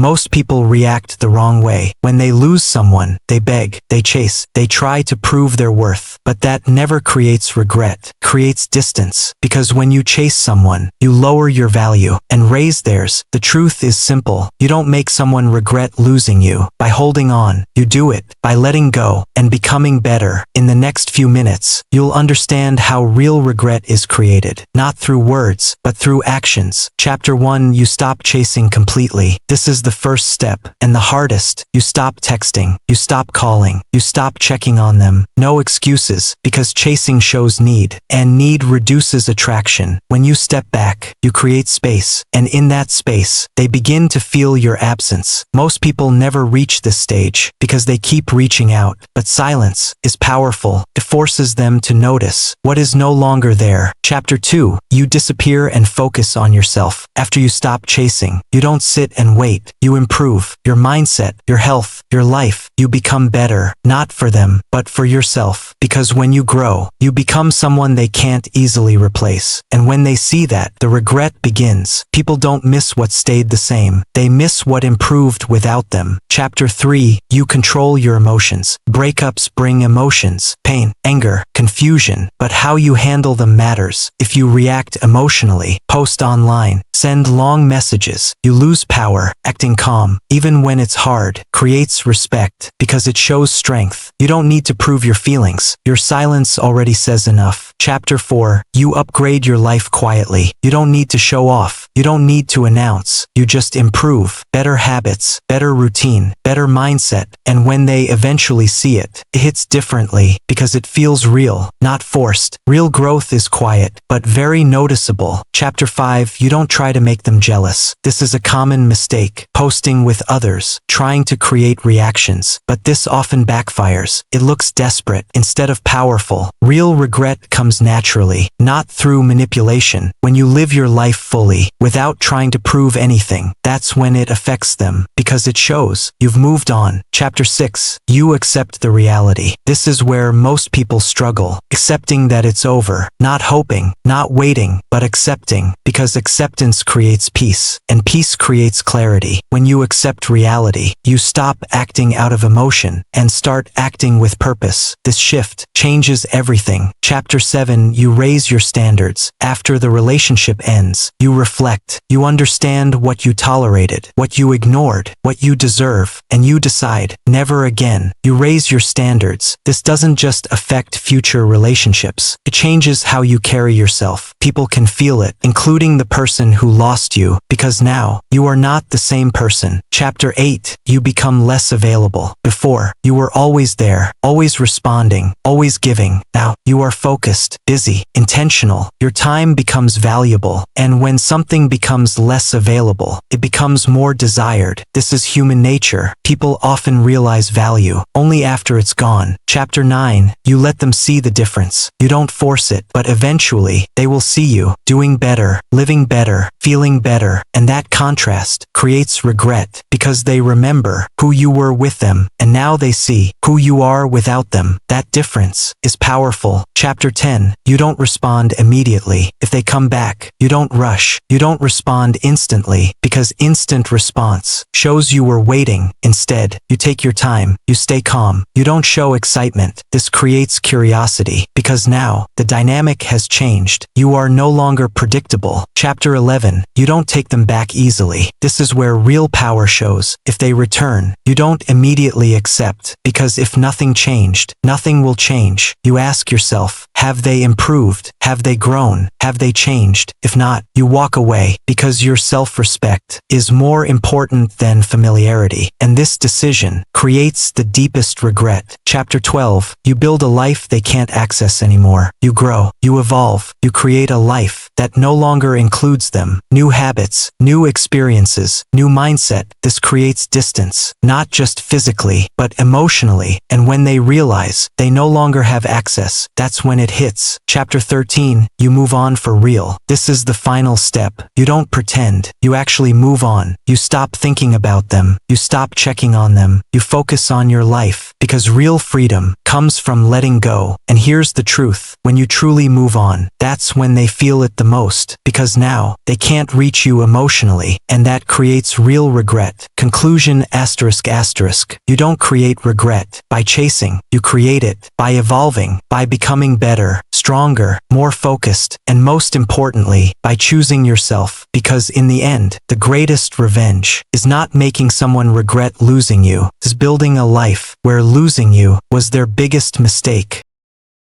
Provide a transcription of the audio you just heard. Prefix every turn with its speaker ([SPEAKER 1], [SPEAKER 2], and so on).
[SPEAKER 1] most people react the wrong way. When they lose someone, they beg, they chase, they try to prove their worth. But that never creates regret, creates distance. Because when you chase someone, you lower your value and raise theirs. The truth is simple. You don't make someone regret losing you by holding on. You do it by letting go and becoming better. In the next few minutes, you'll understand how real regret is created, not through words, but through actions. Chapter 1: You stop chasing completely. This is the first step, and the hardest. You stop texting, you stop calling, you stop checking on them. No excuses, because chasing shows need, and need reduces attraction. When you step back, you create space, and in that space, they begin to feel your absence. Most people never reach this stage, because they keep reaching out, but silence is powerful. It forces them to notice what is no longer there. Chapter 2: You disappear and focus on yourself. After you stop chasing, you don't sit and wait. You improve your mindset, your health, your life. You become better, not for them, but for yourself. Because when you grow, you become someone they can't easily replace. And when they see that, the regret begins. People don't miss what stayed the same. They miss what improved without them. Chapter 3: You control your emotions. Breakups bring emotions, pain, anger, confusion, but how you handle them matters. If you react emotionally, post online, send long messages, you lose power. Acting calm, even when it's hard, creates respect, because it shows strength. You don't need to prove your feelings. Your silence already says enough. Chapter 4: You upgrade your life quietly. You don't need to show off. You don't need to announce. You just improve. Better habits, better routine, better mindset. And when they eventually see it, it hits differently, because it feels real, not forced. Real growth is quiet, but very noticeable. Chapter 5: You don't try to make them jealous. This is a common mistake. Posting with others, trying to create reactions. But this often backfires. It looks desperate instead of powerful. Real regret comes naturally, not through manipulation. When you live your life fully, without trying to prove anything, that's when it affects them, because it shows you've moved on. Chapter 6: You accept the reality. This is where most people struggle. Accepting that it's over. Not hoping, not waiting, but accepting, because acceptance creates peace, and peace creates clarity. When you accept reality, you stop acting out of emotion and start acting with purpose. This shift changes everything. Chapter 7: You raise your standards. After the relationship ends, you reflect. You understand what you tolerated, what you ignored, what you deserve, and you decide, never again. You raise your standards. This doesn't just affect future relationships. It changes how you carry yourself. People can feel it, including the person who lost you, because now, you are not the same person. Chapter 8: You become less available. Before, you were always there, always responding, always giving. Now, you are focused, busy, intentional. Your time becomes valuable, and when something becomes less available, it becomes more desired. This is human nature. People often realize value only after it's gone. Chapter 9: You let them see the difference. You don't force it, but eventually, they will see you doing better, living better, feeling better, and that contrast creates regret, because they remember who you were with them, and now they see who you are without them. That difference is powerful. Chapter 10: You don't respond immediately. If they come back, you don't rush. You don't respond instantly, because instant response shows you were waiting. Instead, you take your time. You stay calm. You don't show excitement. This creates curiosity, because now, the dynamic has changed. You are no longer predictable. Chapter 11: You don't take them back easily. This is where real power shows. If they return, you don't immediately accept, because if nothing changed, nothing will change. You ask yourself, have they improved? Have they grown? Have they changed? If not, you walk away, because your self-respect is more important than familiarity. And this decision creates the deepest regret. Chapter 12: You build a life they can't access anymore. You grow, you evolve, you create a life that no longer includes them. New habits, new experiences, new mindset. This creates distance, not just physically, but emotionally. And when they realize they no longer have access, that's when it hits. Chapter 13: You move on for real. This is the final step. You don't pretend. You actually move on. You stop thinking about them. You stop checking on them. You focus on your life, because real freedom comes from letting go. And here's the truth. When you truly move on, that's when they feel it the most, because now they can't reach you emotionally, and that creates real regret. Conclusion asterisk asterisk. You don't create regret by chasing. You create it by evolving, by becoming better, stronger, more focused, and most importantly, by choosing yourself. Because in the end, the greatest revenge is not making someone regret losing you, is building a life where losing you was their biggest mistake.